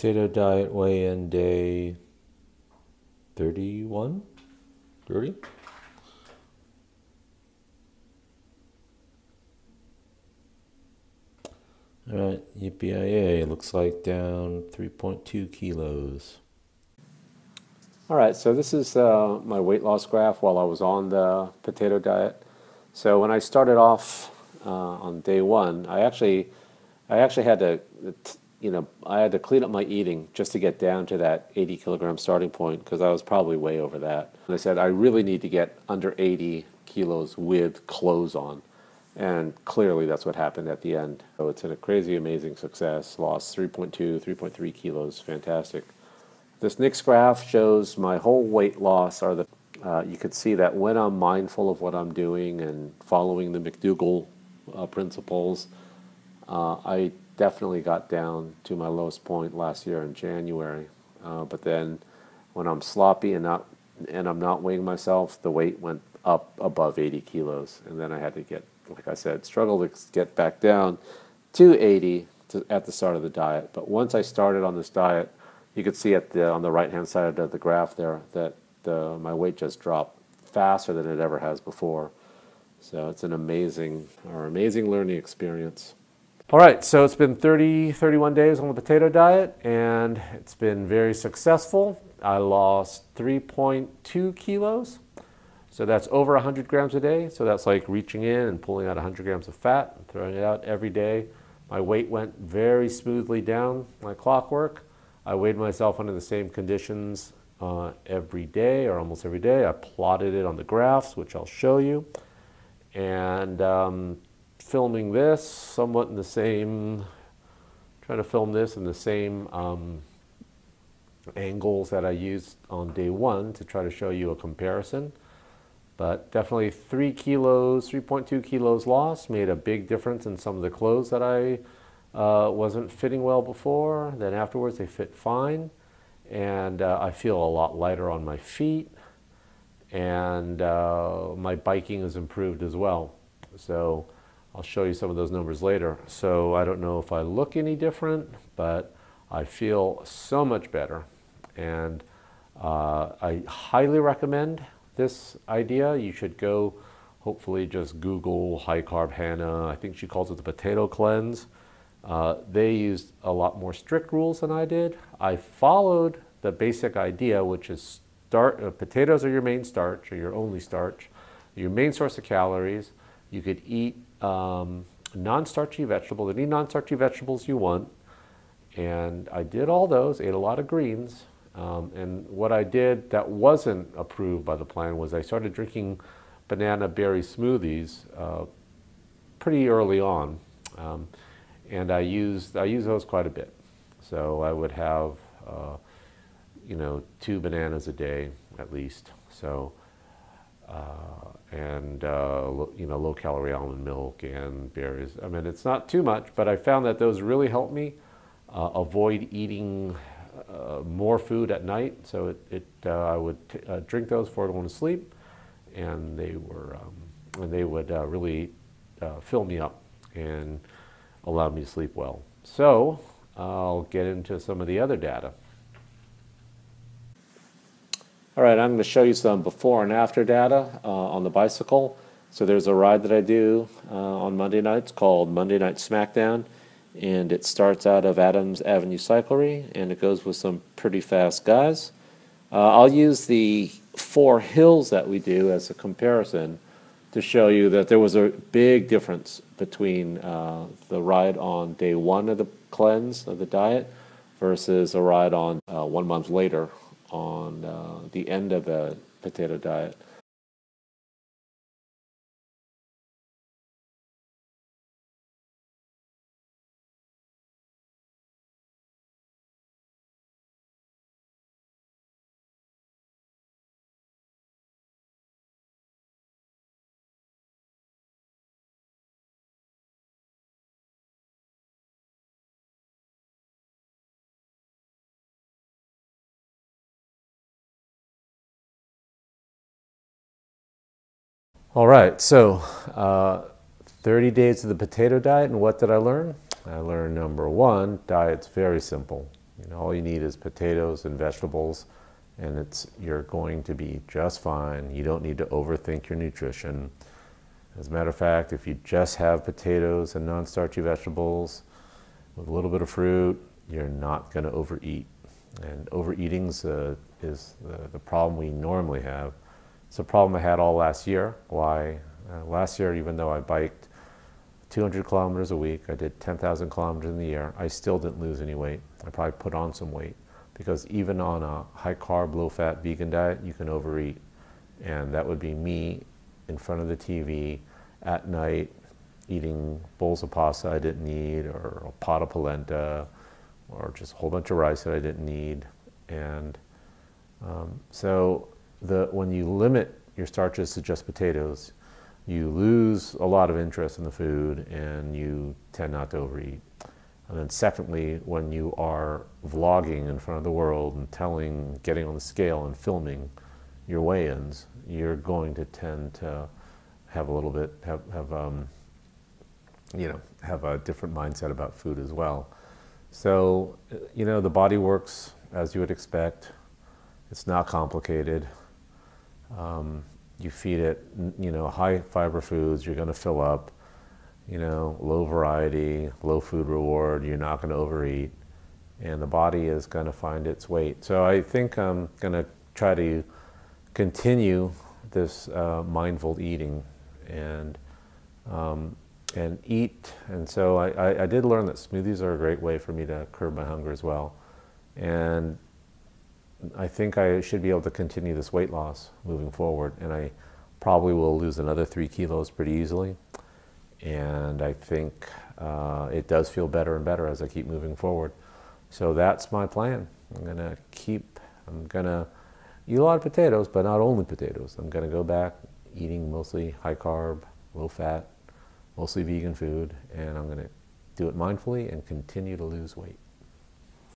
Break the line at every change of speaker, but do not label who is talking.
Potato diet weigh-in day 31? 30? All right, yippee looks like down 3.2 kilos. All right, so this is my weight loss graph while I was on the potato diet. So when I started off on day one, I actually had to, I had to clean up my eating just to get down to that 80 kilogram starting point because I was probably way over that. And I said, I really need to get under 80 kilos with clothes on. And clearly that's what happened at the end. So it's a crazy, amazing success. Lost 3.2, 3.3 kilos, fantastic. This next graph shows my whole weight loss. You could see that when I'm mindful of what I'm doing and following the McDougall principles, I definitely got down to my lowest point last year in January. But then when I'm sloppy and I'm not weighing myself, the weight went up above 80 kilos. And then I had to get, like I said, struggle to get back down to 80 at the start of the diet. But once I started on this diet, you could see on the right-hand side of the graph there that my weight just dropped faster than it ever has before. So it's an amazing learning experience. All right, so it's been 31 days on the potato diet, and it's been very successful. I lost 3.2 kilos. So that's over 100 grams a day. So that's like reaching in and pulling out 100 grams of fat and throwing it out every day. My weight went very smoothly down like clockwork. I weighed myself under the same conditions every day or almost every day. I plotted it on the graphs, which I'll show you. And filming this somewhat in the same, trying to film this in the same angles that I used on day one to try to show you a comparison. But definitely 3.2 kilos lost made a big difference in some of the clothes that I wasn't fitting well before. Then afterwards they fit fine. And I feel a lot lighter on my feet. And my biking has improved as well. So I'll show you some of those numbers later. So I don't know if I look any different, but I feel so much better. And I highly recommend this idea. You should go, hopefully just Google high carb Hannah. I think she calls it the potato cleanse. They used a lot more strict rules than I did. I followed the basic idea, which is potatoes are your main starch, or your only starch, your main source of calories. You could eat non-starchy vegetables, any non-starchy vegetables you want. And I did all those, ate a lot of greens. And what I did that wasn't approved by the plan was I started drinking banana berry smoothies pretty early on. And I use those quite a bit. So I would have, 2 bananas a day at least. So, low calorie almond milk and berries. I mean, it's not too much, but I found that those really helped me avoid eating more food at night. So I would drink those before I went to sleep, and they would really fill me up and allow me to sleep well. So I'll get into some of the other data. All right, I'm going to show you some before and after data on the bicycle. So there's a ride that I do on Monday nights called Monday Night Smackdown, and it starts out of Adams Avenue Cyclery, and it goes with some pretty fast guys. I'll use the 4 hills that we do as a comparison to show you that there was a big difference between the ride on day 1 of the cleanse, of the diet, versus a ride on 1 month later on the end of the potato diet. All right, so 30 days of the potato diet, and what did I learn? I learned number 1, diet's very simple. You know, all you need is potatoes and vegetables, and you're going to be just fine. You don't need to overthink your nutrition. As a matter of fact, if you just have potatoes and non-starchy vegetables with a little bit of fruit, you're not going to overeat. And overeating is the problem we normally have. It's a problem I had all last year. Why? Last year, even though I biked 200 kilometers a week, I did 10,000 kilometers in the year, I still didn't lose any weight. I probably put on some weight, because even on a high-carb, low-fat vegan diet, you can overeat. And that would be me in front of the TV at night, eating bowls of pasta I didn't need, or a pot of polenta, or just a whole bunch of rice that I didn't need. And so when you limit your starches to just potatoes, you lose a lot of interest in the food, and you tend not to overeat. And then secondly, when you are vlogging in front of the world and getting on the scale and filming your weigh-ins, you're going to tend to have a little bit, have a different mindset about food as well. So, you know, the body works as you would expect. It's not complicated. You feed it, you know, high fiber foods, you're going to fill up. You know, low variety, low food reward, you're not going to overeat. And the body is going to find its weight. So I think I'm going to try to continue this mindful eating and eat. And so I did learn that smoothies are a great way for me to curb my hunger as well. And I think I should be able to continue this weight loss moving forward. And I probably will lose another 3 kilos pretty easily. And I think it does feel better and better as I keep moving forward. So that's my plan. I'm gonna eat a lot of potatoes, but not only potatoes. I'm gonna go back eating mostly high carb, low fat, mostly vegan food, and I'm gonna do it mindfully and continue to lose weight.